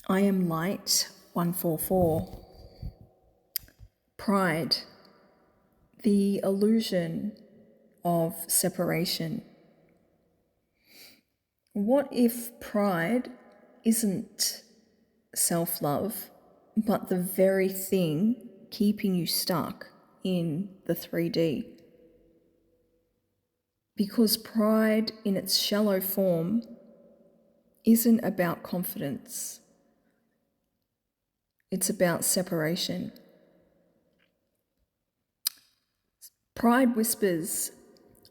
I am light, 144. Pride, the illusion of separation. What if pride isn't self-love, but the very thing keeping you stuck in the 3D? Because pride in its shallow form isn't about confidence. It's about separation. Pride whispers,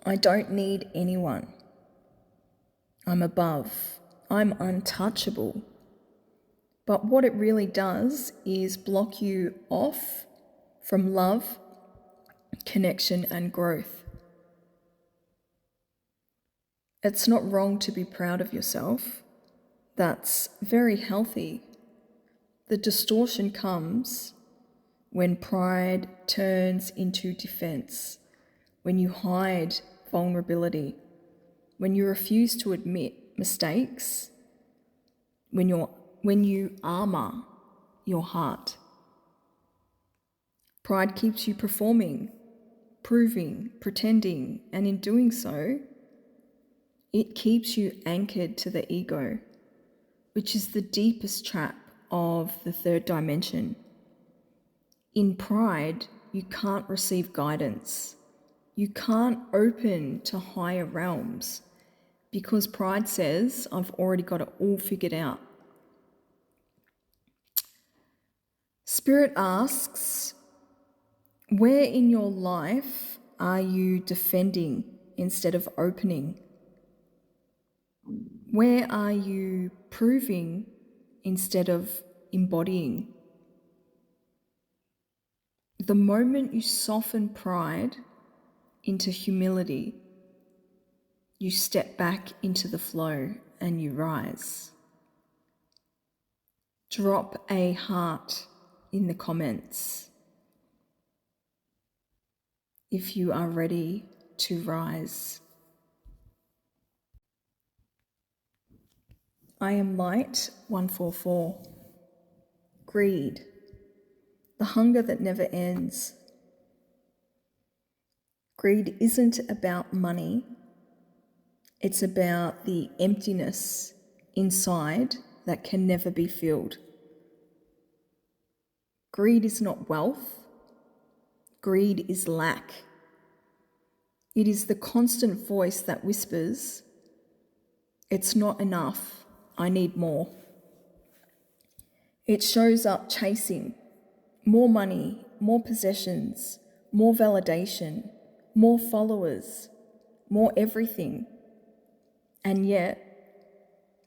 I don't need anyone. I'm above. I'm untouchable. But what it really does is block you off from love, connection, and growth. It's not wrong to be proud of yourself. That's very healthy. The distortion comes when pride turns into defense, when you hide vulnerability, when you refuse to admit mistakes, when you armor your heart. Pride keeps you performing, proving, pretending, and in doing so, it keeps you anchored to the ego, which is the deepest trap of the third dimension. In pride, you can't receive guidance. You can't open to higher realms because pride says, I've already got it all figured out. Spirit asks, where in your life are you defending instead of opening? Where are you proving instead of embodying? The moment you soften pride into humility, you step back into the flow and you rise. Drop a heart in the comments if you are ready to rise. I am light, 144. Greed, the hunger that never ends. Greed isn't about money. It's about the emptiness inside that can never be filled. Greed is not wealth. Greed is lack. It is the constant voice that whispers, it's not enough, I need more. It shows up chasing more money, more possessions, more validation, more followers, more everything. And yet,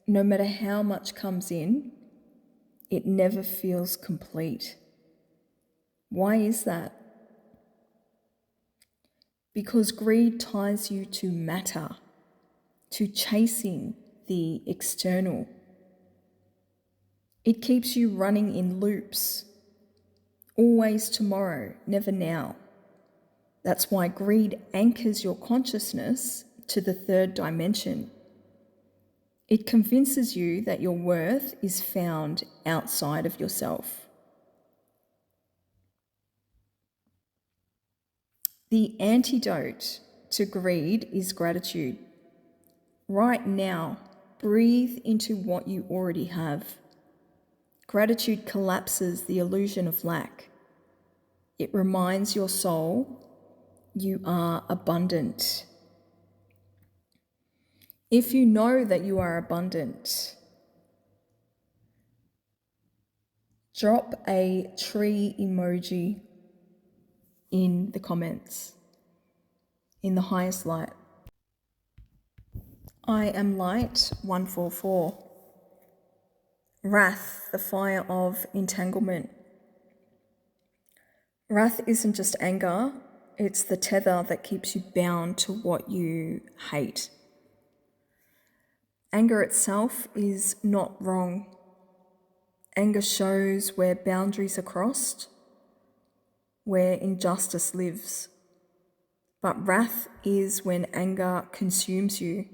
no matter how much comes in, it never feels complete. Why is that? Because greed ties you to matter, to chasing the external. It keeps you running in loops, always tomorrow, never now. That's why greed anchors your consciousness to the third dimension. It convinces you that your worth is found outside of yourself. The antidote to greed is gratitude. Right now, breathe into what you already have. Gratitude collapses the illusion of lack. It reminds your soul you are abundant. If you know that you are abundant, drop a tree emoji in the comments, in the highest light. I am light, 144. Wrath, the fire of entanglement. Wrath isn't just anger, it's the tether that keeps you bound to what you hate. Anger itself is not wrong. Anger shows where boundaries are crossed, where injustice lives. But wrath is when anger consumes you.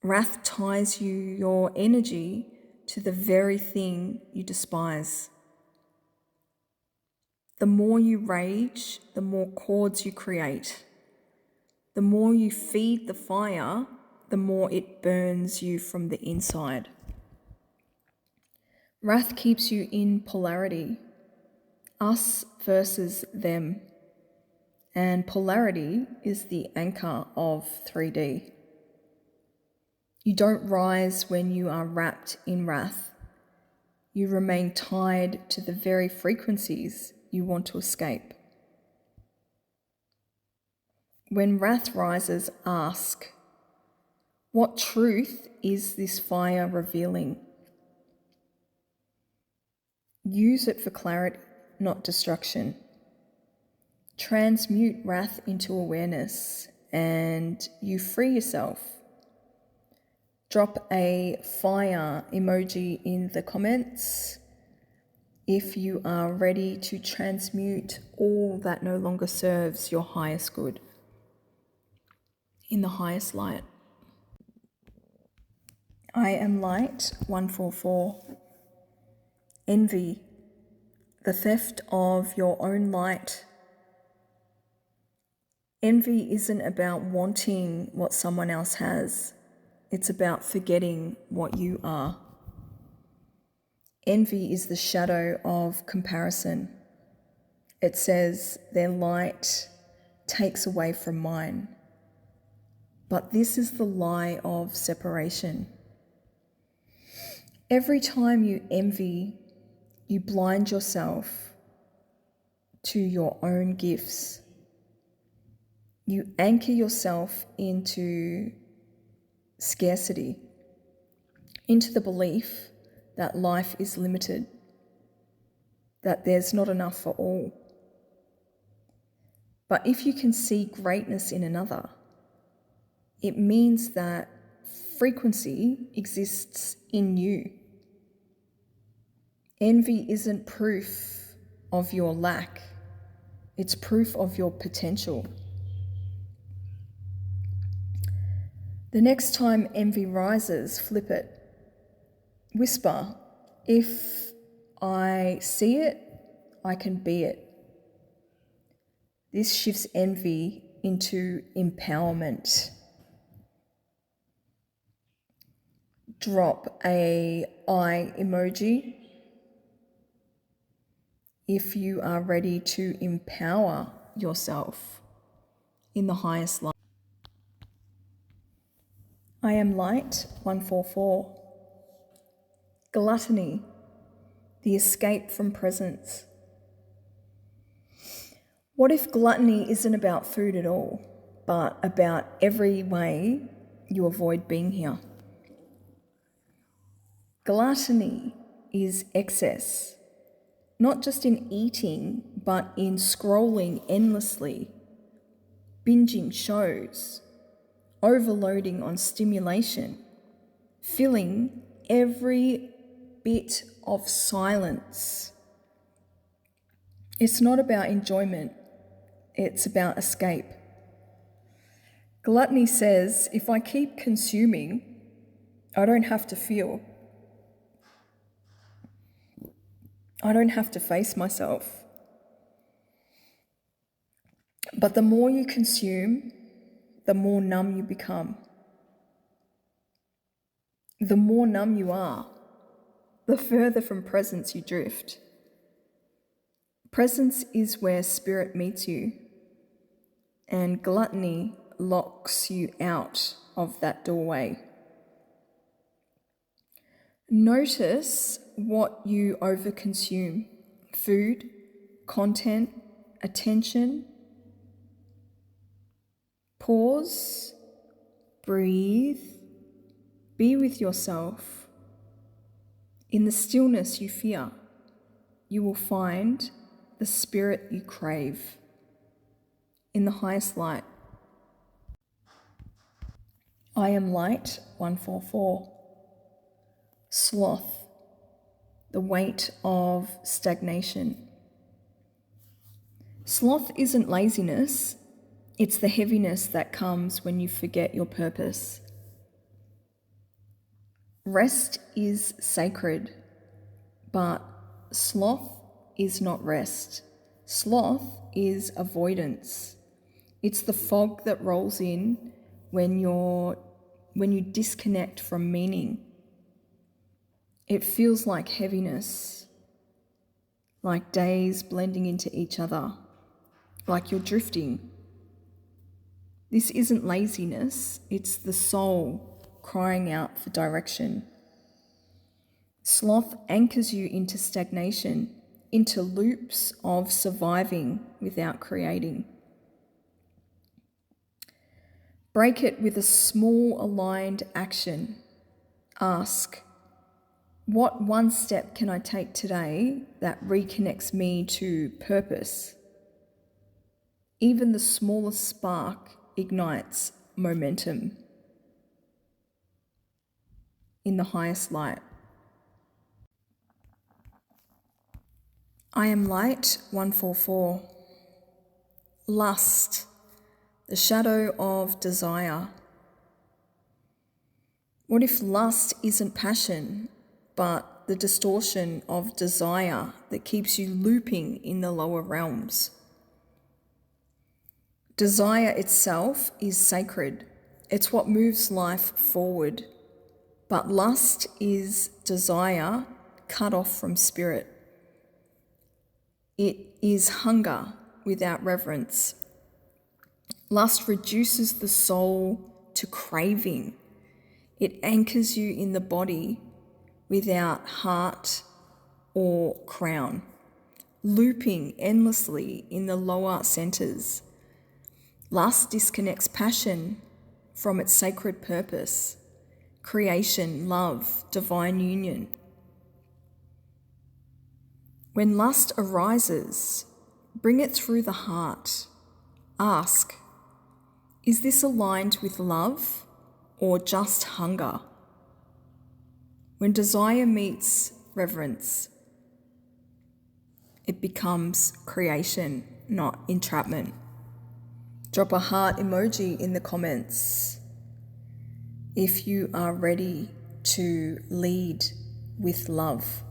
Wrath ties your energy to the very thing you despise. The more you rage, the more cords you create. The more you feed the fire, the more it burns you from the inside. Wrath keeps you in polarity, us versus them. And polarity is the anchor of 3D. You don't rise when you are wrapped in wrath. You remain tied to the very frequencies you want to escape. When wrath rises, ask, what truth is this fire revealing? Use it for clarity, not destruction. Transmute wrath into awareness and you free yourself. Drop a fire emoji in the comments if you are ready to transmute all that no longer serves your highest good in the highest light. I am light 144. Envy, the theft of your own light. Envy isn't about wanting what someone else has. It's about forgetting what you are. Envy is the shadow of comparison. It says, their light takes away from mine. But this is the lie of separation. Every time you envy, you blind yourself to your own gifts. You anchor yourself into scarcity, into the belief that life is limited, that there's not enough for all. But if you can see greatness in another, it means that frequency exists in you. Envy isn't proof of your lack, it's proof of your potential. The next time envy rises, flip it. Whisper, if I see it, I can be it. This shifts envy into empowerment. Drop a eye emoji if you are ready to empower yourself in the highest light. I am light 144. Gluttony, the escape from presence. What if gluttony isn't about food at all, but about every way you avoid being here? Gluttony is excess, not just in eating, but in scrolling endlessly, binging shows, overloading on stimulation, filling every bit of silence. It's not about enjoyment, it's about escape. Gluttony says, if I keep consuming, I don't have to feel. I don't have to face myself. But the more you consume, the more numb you become. The more numb you are, the further from presence you drift. Presence is where spirit meets you, and gluttony locks you out of that doorway. Notice what you overconsume: food, content, attention. Pause, breathe, be with yourself. In the stillness you fear, you will find the spirit you crave in the highest light. I am light 144. Sloth, the weight of stagnation. Sloth isn't laziness, it's the heaviness that comes when you forget your purpose. Rest is sacred, but sloth is not rest. Sloth is avoidance. It's the fog that rolls in when you disconnect from meaning. It feels like heaviness, like days blending into each other, like you're drifting. This isn't laziness, it's the soul crying out for direction. Sloth anchors you into stagnation, into loops of surviving without creating. Break it with a small aligned action. Ask, what one step can I take today that reconnects me to purpose? Even the smallest spark ignites momentum in the highest light. I am light 144. Lust, the shadow of desire. What if lust isn't passion, but the distortion of desire that keeps you looping in the lower realms? Desire itself is sacred. It's what moves life forward. But lust is desire cut off from spirit. It is hunger without reverence. Lust reduces the soul to craving. It anchors you in the body without heart or crown, looping endlessly in the lower centers. Lust disconnects passion from its sacred purpose, creation, love, divine union. When lust arises, bring it through the heart. Ask, is this aligned with love or just hunger? When desire meets reverence, it becomes creation, not entrapment. Drop a heart emoji in the comments if you are ready to lead with love.